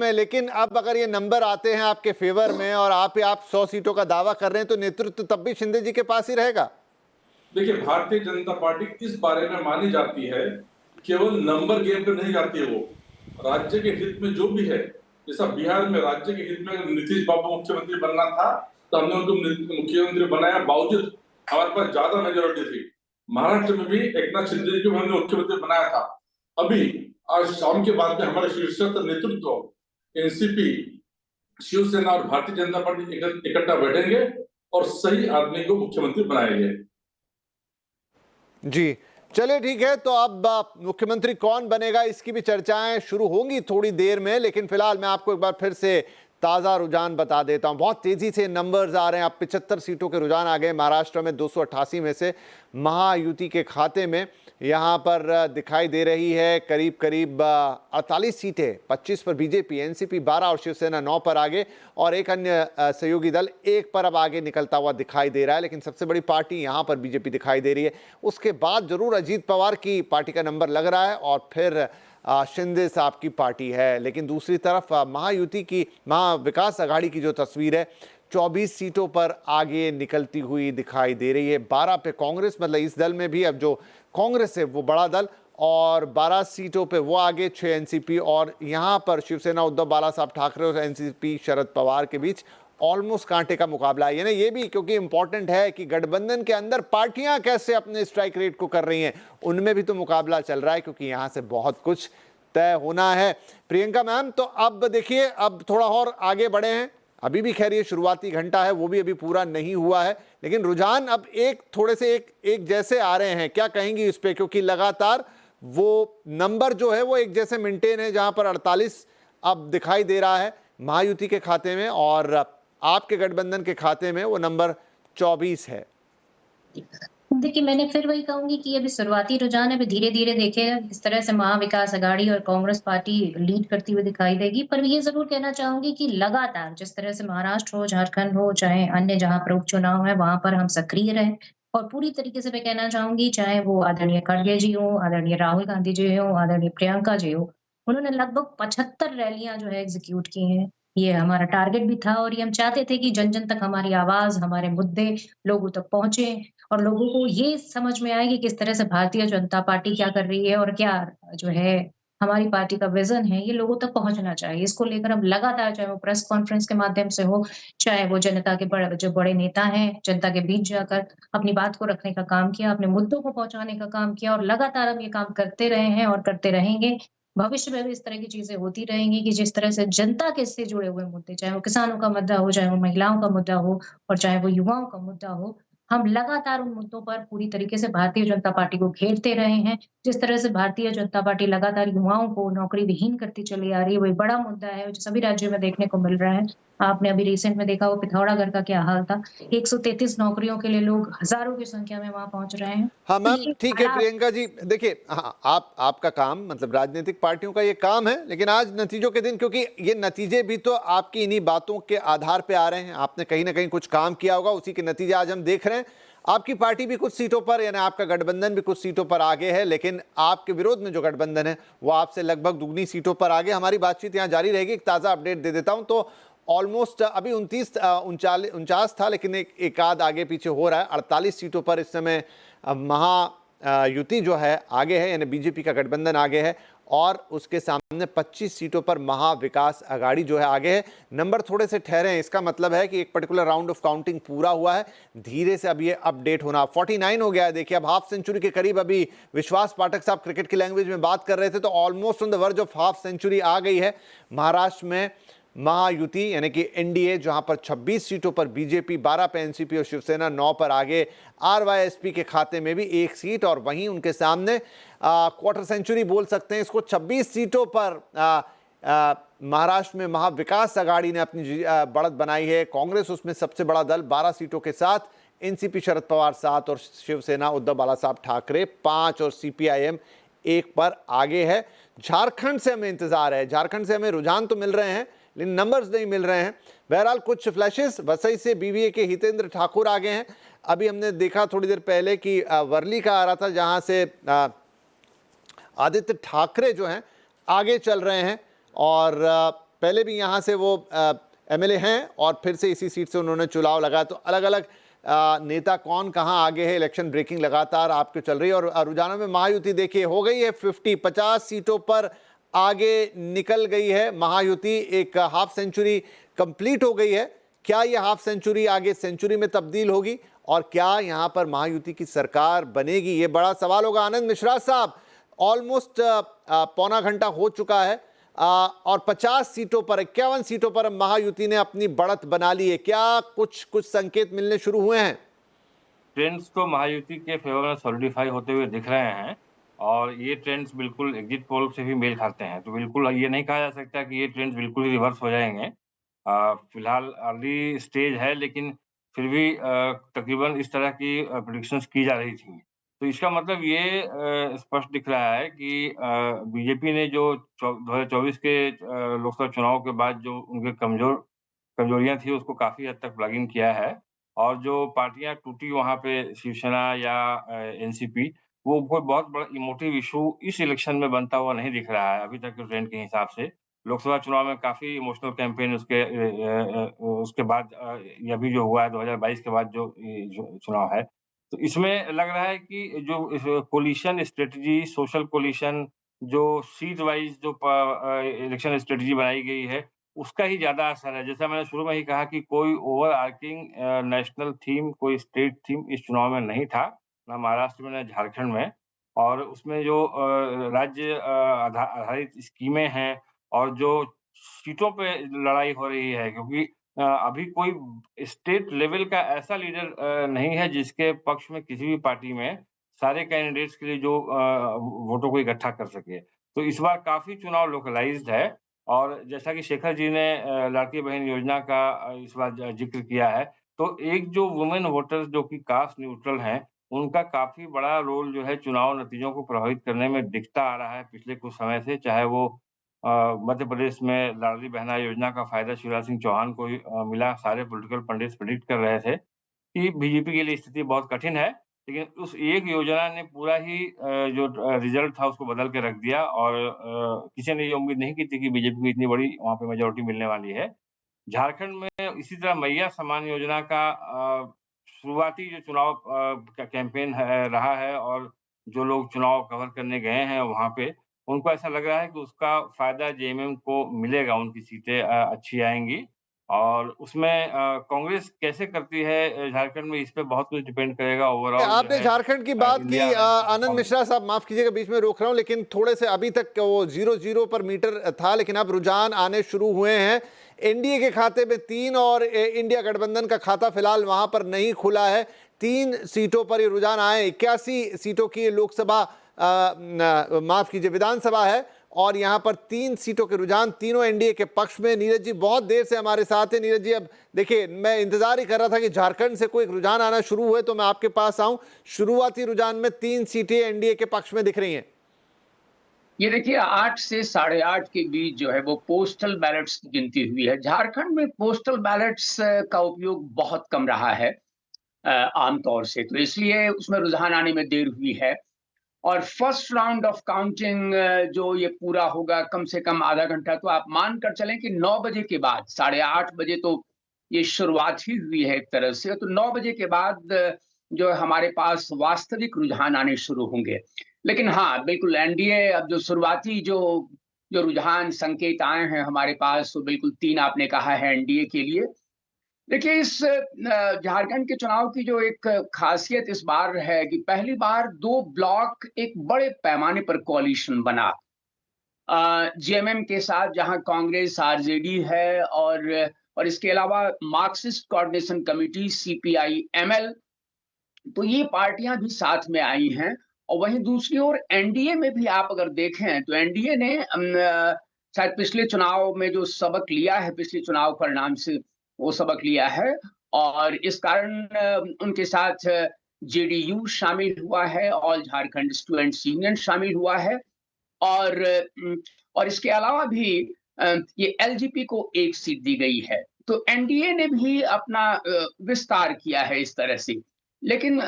मालूम है, लेकिन अब अगर ये नंबर आते हैं आपके फेवर में और आप 100 सीटों का दावा कर रहे हैं, तो नेतृत्व तब भी शिंदे जी के पास ही रहेगा। देखिए, भारतीय जनता पार्टी इस बारे में मानी जाती है, केवल नंबर गेम पे नहीं जाती है। वो राज्य के हित में जो भी है, जैसा बिहार में राज्य के हित में अगर नीतीश बाबू मुख्यमंत्री बनना था तो हमने उनको मुख्यमंत्री बनाया, बावजूद हमारे पास ज्यादा मेजोरिटी थी। महाराष्ट्र में भी एकनाथ शिंदे जी को हमने मुख्यमंत्री बनाया था। अभी आज शाम के बाद में हमारे शीर्षस्थ नेतृत्व एनसीपी, शिवसेना और भारतीय जनता पार्टी इकट्ठा बैठेंगे और सही आदमी को मुख्यमंत्री बनाएंगे। जी चलिए ठीक है, तो अब मुख्यमंत्री कौन बनेगा इसकी भी चर्चाएं शुरू होंगी थोड़ी देर में, लेकिन फिलहाल मैं आपको एक बार फिर से ताज़ा रुझान बता देता हूं। बहुत तेजी से नंबर्स आ रहे हैं। अब 75 सीटों के रुझान आ गए महाराष्ट्र में। 288 में से महायुति के खाते में यहां पर दिखाई दे रही है करीब करीब 48 सीटें। 25 पर बीजेपी, एनसीपी 12 और शिवसेना 9 पर आगे, और एक अन्य सहयोगी दल 1 पर अब आगे निकलता हुआ दिखाई दे रहा है। लेकिन सबसे बड़ी पार्टी यहां पर बीजेपी दिखाई दे रही है। उसके बाद जरूर अजीत पवार की पार्टी का नंबर लग रहा है और फिर शिंदे साहब की पार्टी है। लेकिन दूसरी तरफ महायुति की, महाविकास अघाड़ी की जो तस्वीर है, 24 सीटों पर आगे निकलती हुई दिखाई दे रही है। 12 पे कांग्रेस, मतलब इस दल में भी अब जो कांग्रेस है वो बड़ा दल, और 12 सीटों पे वो आगे, 6 एनसीपी, और यहाँ पर शिवसेना उद्धव बाला साहब ठाकरे और एनसीपी शरद पवार के बीच ऑलमोस्ट कांटे का मुकाबला है। यानी ये भी क्योंकि इंपॉर्टेंट है कि गठबंधन के अंदर पार्टियां कैसे अपने स्ट्राइक रेट को कर रही हैं, उनमें भी तो मुकाबला चल रहा है, क्योंकि यहां से बहुत कुछ तय होना है। प्रियंका मैम, तो अब देखिए, अब थोड़ा और आगे बढ़े हैं। अभी भी खैर ये शुरुआती घंटा है, वो भी अभी पूरा नहीं हुआ है, लेकिन रुझान अब थोड़े से एक जैसे आ रहे हैं। क्या कहेंगी इस पे, क्योंकि लगातार वो नंबर जो है वो एक जैसे मेंटेन है, जहां पर 48 अब दिखाई दे रहा है महायुति के खाते में, और आपके गठबंधन के खाते में वो नंबर 24 है। देखिए, मैंने फिर वही कहूंगी कि अभी शुरुआती रुझान है, अभी धीरे-धीरे देखिएगा किस तरह से महाविकास अघाड़ी और कांग्रेस पार्टी लीड करती हुई दिखाई देगी। पर ये ज़रूर कहना चाहूंगी कि लगातार जिस तरह से महाराष्ट्र हो, झारखंड हो, चाहे अन्य जहाँ पर उपचुनाव है, वहां पर हम सक्रिय रहें। और पूरी तरीके से मैं कहना चाहूंगी, चाहे वो आदरणीय खड़गे जी हो, आदरणीय राहुल गांधी जी हो, आदरणीय प्रियंका जी हो, उन्होंने लगभग 75 रैलियां जो है एग्जीक्यूट की हैं। ये हमारा टारगेट भी था और ये हम चाहते थे कि जन-जन तक हमारी आवाज़, हमारे मुद्दे लोगों तक पहुँचे और लोगों को ये समझ में आए कि किस तरह से भारतीय जनता पार्टी क्या कर रही है और क्या जो है हमारी पार्टी का विज़न है, ये लोगों तक पहुँचना चाहिए। इसको लेकर हम लगातार, चाहे वो प्रेस कॉन्फ्रेंस के माध्यम से हो, चाहे वो जनता के जो बड़े नेता हैं, जनता के बीच जाकर अपनी बात को रखने का काम किया, अपने मुद्दों को पहुँचाने का काम किया और लगातार हम ये काम करते रहे हैं और करते रहेंगे। भविष्य में भी इस तरह की चीज़ें होती रहेंगी कि जिस तरह से जनता के से जुड़े हुए मुद्दे, चाहे वो किसानों का मुद्दा हो, चाहे वो महिलाओं का मुद्दा हो और चाहे वो युवाओं का मुद्दा हो, हम लगातार उन मुद्दों पर पूरी तरीके से भारतीय जनता पार्टी को घेरते रहे हैं। जिस तरह से भारतीय जनता पार्टी लगातार युवाओं को नौकरी विहीन करती चली आ रही है, वो एक बड़ा मुद्दा है जो सभी राज्यों में देखने को मिल रहा है। आपने अभी रिसेंट में देखा, वो पिथौरागढ़ का क्या हाल था। 133 नौकरियों के लिए लोग हज़ारों की संख्या में वहाँ पहुँच रहे हैं। हाँ तो मैम, ये ठीक है बड़ा प्रियंका जी। देखिए, हाँ, आपका काम, मतलब राजनीतिक पार्टियों का ये काम है, लेकिन आज नतीजों के दिन, क्योंकि ये नतीजे भी तो आपकी इन्हीं बातों के आधार पे आ रहे हैं। आपने कहीं ना कहीं कुछ काम किया होगा, उसी के नतीजे आज हम देख रहे हैं। आपकी पार्टी भी कुछ सीटों पर, यानी आपका गठबंधन भी कुछ सीटों पर आगे है, लेकिन आपके विरोध में जो गठबंधन है वो आपसे लगभग दुगनी सीटों पर आगे। हमारी बातचीत यहाँ जारी रहेगी। एक ताज़ा अपडेट दे देता हूँ, तो ऑलमोस्ट अभी 49 था, लेकिन एक आध आगे पीछे हो रहा है। 48 सीटों पर इस समय महायुति जो है आगे है, यानी बीजेपी का गठबंधन आगे है, और उसके सामने 25 सीटों पर महाविकास अघाड़ी जो है आगे है। नंबर थोड़े से ठहरे हैं, इसका मतलब है कि एक पर्टिकुलर राउंड ऑफ काउंटिंग पूरा हुआ है। धीरे से अब ये अपडेट होना, 49 हो गया है। देखिए, अब हाफ सेंचुरी के करीब अभी विश्वास पाठक साहब क्रिकेट की लैंग्वेज में बात कर रहे थे, तो almost on the verge of half century आ गई है महाराष्ट्र में। महायुति यानी कि एनडीए, जहां पर 26 सीटों पर बीजेपी, 12 पे एनसीपी और शिवसेना 9 पर आगे। आरवाईएसपी के खाते में भी 1 सीट, और वहीं उनके सामने क्वार्टर सेंचुरी बोल सकते हैं इसको, 26 सीटों पर महाराष्ट्र में महाविकास अघाड़ी ने अपनी बढ़त बनाई है। कांग्रेस उसमें सबसे बड़ा दल 12 सीटों के साथ, एनसीपी शरद पवार 7 और शिवसेना उद्धव बाला साहब ठाकरे 5 और सीपीआईएम 1 पर आगे है। झारखंड से हमें इंतजार है, झारखंड से हमें रुझान तो मिल रहे हैं, लेकिन नंबर्स नहीं मिल रहे हैं। बहरहाल कुछ फ्लैशेस, वसई से बीवीए के हितेंद्र ठाकुर आगे हैं। अभी हमने देखा थोड़ी देर पहले कि वर्ली का आ रहा था, जहां से आदित्य ठाकरे जो हैं आगे चल रहे हैं, और पहले भी यहाँ से वो एमएलए हैं और फिर से इसी सीट से उन्होंने चुनाव लगाया। तो अलग अलग नेता कौन कहाँ आगे है, इलेक्शन ब्रेकिंग लगातार आपको चल रही है। और रुझानों में महायुति देखिए हो गई है 50 सीटों पर आगे निकल गई है महायुति, एक हाफ सेंचुरी कंप्लीट हो गई है। क्या ये हाफ सेंचुरी आगे सेंचुरी में तब्दील होगी और क्या यहाँ पर महायुति की सरकार बनेगी, ये बड़ा सवाल होगा। आनंद मिश्रा साहब, ऑलमोस्ट पौना घंटा हो चुका है और 50 सीटों पर 51 सीटों पर महायुति ने अपनी बढ़त बना ली है। क्या कुछ संकेत मिलने शुरू हुए हैं? ट्रेंड्स तो महायुति के फेवर में सॉलिडिफाई होते हुए दिख रहे हैं और ये ट्रेंड्स बिल्कुल एग्जिट पोल से भी मेल खाते हैं। तो बिल्कुल ये नहीं कहा जा सकता कि ये ट्रेंड्स बिल्कुल ही रिवर्स हो जाएंगे। फिलहाल अर्ली स्टेज है, लेकिन फिर भी तकरीबन इस तरह की प्रेडिक्शंस की जा रही थी। तो इसका मतलब ये स्पष्ट दिख रहा है कि बीजेपी ने जो 2024 के लोकसभा चुनाव के बाद जो उनके कमजोरियां थी उसको काफी हद तक प्लग इन किया है और जो पार्टियां टूटी वहां पे शिवसेना या एनसीपी, वो कोई बहुत बड़ा इमोटिव इशू इस इलेक्शन में बनता हुआ नहीं दिख रहा है अभी तक के ट्रेंड के हिसाब से। लोकसभा चुनाव में काफी इमोशनल कैंपेन उसके बाद ये अभी जो हुआ है 2022 के बाद जो चुनाव है, तो इसमें लग रहा है कि जो कोलिशन स्ट्रेटजी, सोशल कोलिशन, जो सीट वाइज जो इलेक्शन स्ट्रेटजी बनाई गई है, उसका ही ज़्यादा असर है। जैसा मैंने शुरू में ही कहा कि कोई ओवर आर्किंग नेशनल थीम, कोई स्टेट थीम इस चुनाव में नहीं था, ना महाराष्ट्र में ना झारखंड में। और उसमें जो राज्य आधारित स्कीमें हैं और जो सीटों पे लड़ाई हो रही है, क्योंकि अभी कोई स्टेट लेवल का ऐसा लीडर नहीं है जिसके पक्ष में किसी भी पार्टी में सारे कैंडिडेट्स के लिए जो वोटों को इकट्ठा कर सके। तो इस बार काफ़ी चुनाव लोकलाइज़्ड है और जैसा कि शेखर जी ने लाड़की बहन योजना का इस बार ज़िक्र किया है, तो एक जो वुमेन वोटर्स जो कि कास्ट न्यूट्रल हैं, उनका काफ़ी बड़ा रोल जो है चुनाव नतीजों को प्रभावित करने में दिखता आ रहा है पिछले कुछ समय से। चाहे वो मध्य प्रदेश में लाडली बहना योजना का फ़ायदा शिवराज सिंह चौहान को ही मिला। सारे पॉलिटिकल पंडित्स प्रेडिक्ट कर रहे थे कि बीजेपी के लिए स्थिति बहुत कठिन है, लेकिन उस एक योजना ने पूरा ही जो रिज़ल्ट था उसको बदल के रख दिया और किसी ने ये उम्मीद नहीं की थी कि बीजेपी को इतनी बड़ी वहाँ पे मेजॉरिटी मिलने वाली है। झारखंड में इसी तरह मैया सम्मान योजना का शुरुआती जो चुनाव का कैंपेन है रहा है और जो लोग चुनाव कवर करने गए हैं वहाँ पे, उनको ऐसा लग रहा है कि उसका फ़ायदा जेएमएम को मिलेगा, उनकी सीटें अच्छी आएँगी। और उसमें कांग्रेस कैसे करती है झारखंड में, इस पे बहुत कुछ डिपेंड करेगा ओवरऑल। आपने झारखंड की बात की, आनंद मिश्रा साहब माफ कीजिएगा बीच में रोक रहा हूं, लेकिन थोड़े से अभी तक वो 0-0 पर मीटर था, लेकिन अब रुझान आने शुरू हुए हैं। एनडीए के खाते में 3 और इंडिया गठबंधन का खाता फिलहाल वहां पर नहीं खुला है। 3 सीटों पर ये रुझान आए। 81 सीटों की लोकसभा माफ कीजिए विधानसभा है और यहां पर 3 सीटों के रुझान तीनों एनडीए के पक्ष में। नीरज जी बहुत देर से हमारे साथ हैं। नीरज जी, अब देखिए मैं इंतजार ही कर रहा था कि झारखंड से कोई रुझान आना शुरू हुए तो मैं आपके पास आऊं। शुरुआती रुझान में 3 सीटें एनडीए के पक्ष में दिख रही हैं। ये देखिए 8 से 8:30 के बीच जो है वो पोस्टल बैलेट्स की गिनती हुई है। झारखंड में पोस्टल बैलेट्स का उपयोग बहुत कम रहा है आमतौर से, तो इसलिए उसमें रुझान आने में देर हुई है। और फर्स्ट राउंड ऑफ काउंटिंग जो ये पूरा होगा कम से कम आधा घंटा, तो आप मान कर चलें कि 9 बजे के बाद, 8:30 बजे तो ये शुरुआत ही हुई है एक तरह से, तो 9 बजे के बाद जो हमारे पास वास्तविक रुझान आने शुरू होंगे। लेकिन हाँ, बिल्कुल एनडीए अब जो शुरुआती जो रुझान संकेत आए हैं हमारे पास, तो बिल्कुल 3 आपने कहा है एनडीए के लिए। देखिए इस झारखंड के चुनाव की जो एक खासियत इस बार है कि पहली बार 2 ब्लॉक एक बड़े पैमाने पर कोalition बना जेएमएम के साथ, जहां कांग्रेस आरजेडी है और इसके अलावा Marxist coordination committee CPI ML, तो ये पार्टियां भी साथ में आई हैं। और वहीं दूसरी ओर एनडीए में भी आप अगर देखें तो एनडीए ने शायद पिछले चुनाव में जो सबक लिया है, पिछले चुनाव परिणाम से वो सबक लिया है और इस कारण उनके साथ जेडीयू शामिल हुआ है, ऑल झारखंड स्टूडेंट्स यूनियन शामिल हुआ है और इसके अलावा भी ये एलजेपी को 1 सीट दी गई है। तो एनडीए ने भी अपना विस्तार किया है इस तरह से। लेकिन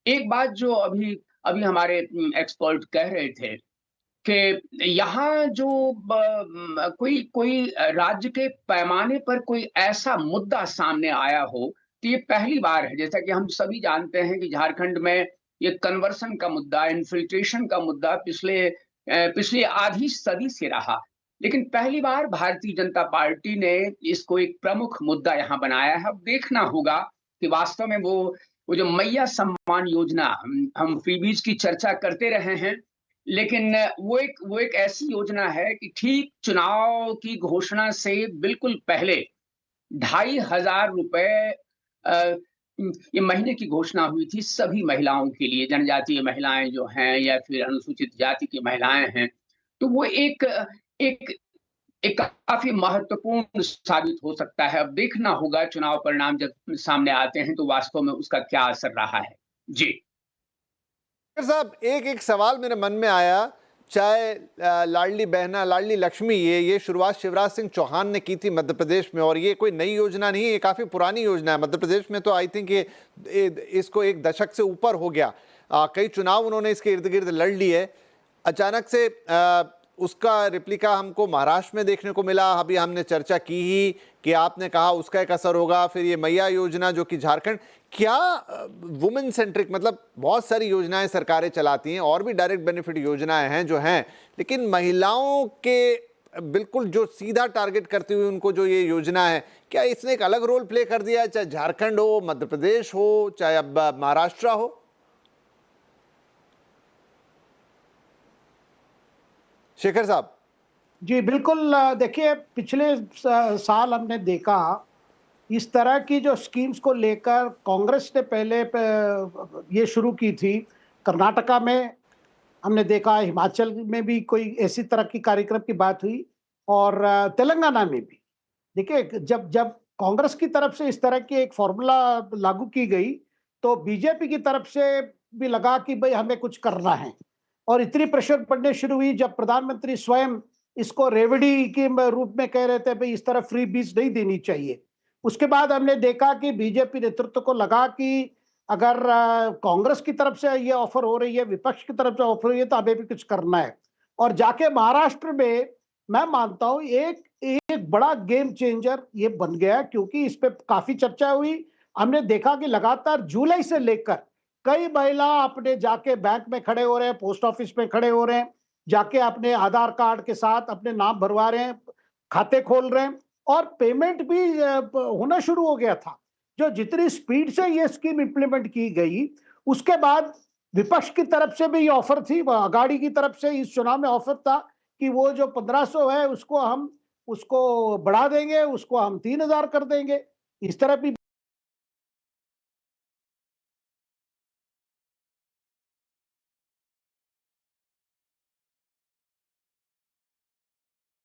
एक बात जो अभी हमारे एक्सपर्ट कह रहे थे कि यहाँ जो कोई कोई राज्य के पैमाने पर कोई ऐसा मुद्दा सामने आया हो, तो ये पहली बार है। जैसा कि हम सभी जानते हैं कि झारखंड में ये कन्वर्सन का मुद्दा, इन्फिल्ट्रेशन का मुद्दा पिछली आधी सदी से रहा। लेकिन पहली बार भारतीय जनता पार्टी ने इसको एक प्रमुख मुद्दा यहाँ बनाया है। अब देखना होगा कि वास्तव में वो जो मैया सम्मान योजना, हम फ्रीबीज की चर्चा करते रहे हैं, लेकिन वो एक ऐसी योजना है कि ठीक चुनाव की घोषणा से बिल्कुल पहले ₹2,500 ये महीने की घोषणा हुई थी सभी महिलाओं के लिए, जनजातीय महिलाएं जो हैं या फिर अनुसूचित जाति की महिलाएं हैं। तो वो एक एक एक काफी महत्वपूर्ण साबित हो सकता है। अब देखना होगा चुनाव परिणाम जब सामने आते हैं तो वास्तव में उसका क्या असर रहा है। जी साहब, एक एक सवाल मेरे मन में आया, चाहे लाडली बहना, लाडली लक्ष्मी, ये शुरुआत शिवराज सिंह चौहान ने की थी मध्य प्रदेश में, और ये कोई नई योजना नहीं है, ये काफी पुरानी योजना है मध्य प्रदेश में। तो आई थिंक ये इसको एक दशक से ऊपर हो गया। कई चुनाव उन्होंने इसके इर्द गिर्द लड़ लिए। अचानक से उसका रिप्लिका हमको महाराष्ट्र में देखने को मिला। अभी हमने चर्चा की ही कि आपने कहा उसका एक असर होगा। फिर ये मैया योजना जो कि झारखंड, क्या वुमेन सेंट्रिक, मतलब बहुत सारी योजनाएं सरकारें चलाती हैं और भी डायरेक्ट बेनिफिट योजनाएं हैं जो हैं, लेकिन महिलाओं के बिल्कुल जो सीधा टारगेट करती हुई उनको जो ये योजना है, क्या इसने एक अलग रोल प्ले कर दिया है, चाहे झारखंड हो, मध्य प्रदेश हो, चाहे अब महाराष्ट्र हो? शेखर साहब जी बिल्कुल। देखिए, पिछले साल हमने देखा इस तरह की जो स्कीम्स को लेकर कांग्रेस ने पहले ये शुरू की थी। कर्नाटका में हमने देखा, हिमाचल में भी कोई ऐसी तरह की कार्यक्रम की बात हुई, और तेलंगाना में भी। देखिए, जब जब कांग्रेस की तरफ से इस तरह की एक फॉर्मूला लागू की गई, तो बीजेपी की तरफ से भी लगा कि भाई हमें कुछ करना है, और इतनी प्रेशर पड़ने शुरू हुई जब प्रधानमंत्री स्वयं इसको रेवड़ी के रूप में कह रहे थे भाई इस तरह फ्री बीज नहीं देनी चाहिए। उसके बाद हमने देखा कि बीजेपी नेतृत्व को लगा कि अगर कांग्रेस की तरफ से ये ऑफर हो रही है, विपक्ष की तरफ से ऑफर हो रही है, तो हमें भी कुछ करना है। और जाके महाराष्ट्र में मैं मानता हूं एक एक बड़ा गेम चेंजर ये बन गया, क्योंकि इस पे काफी चर्चा हुई। हमने देखा कि लगातार जुलाई से लेकर कई महिला अपने जाके बैंक में खड़े हो रहे हैं, पोस्ट ऑफिस में खड़े हो रहे हैं, जाके अपने आधार कार्ड के साथ अपने नाम भरवा रहे हैं, खाते खोल रहे हैं, और पेमेंट भी होना शुरू हो गया था। जो जितनी स्पीड से ये स्कीम इंप्लीमेंट की गई, उसके बाद विपक्ष की तरफ से भी ये ऑफर थी, अगाड़ी की तरफ से इस चुनाव में ऑफर था कि वो जो 1500 है उसको हम उसको बढ़ा देंगे, उसको हम 3000 कर देंगे। इस तरह भी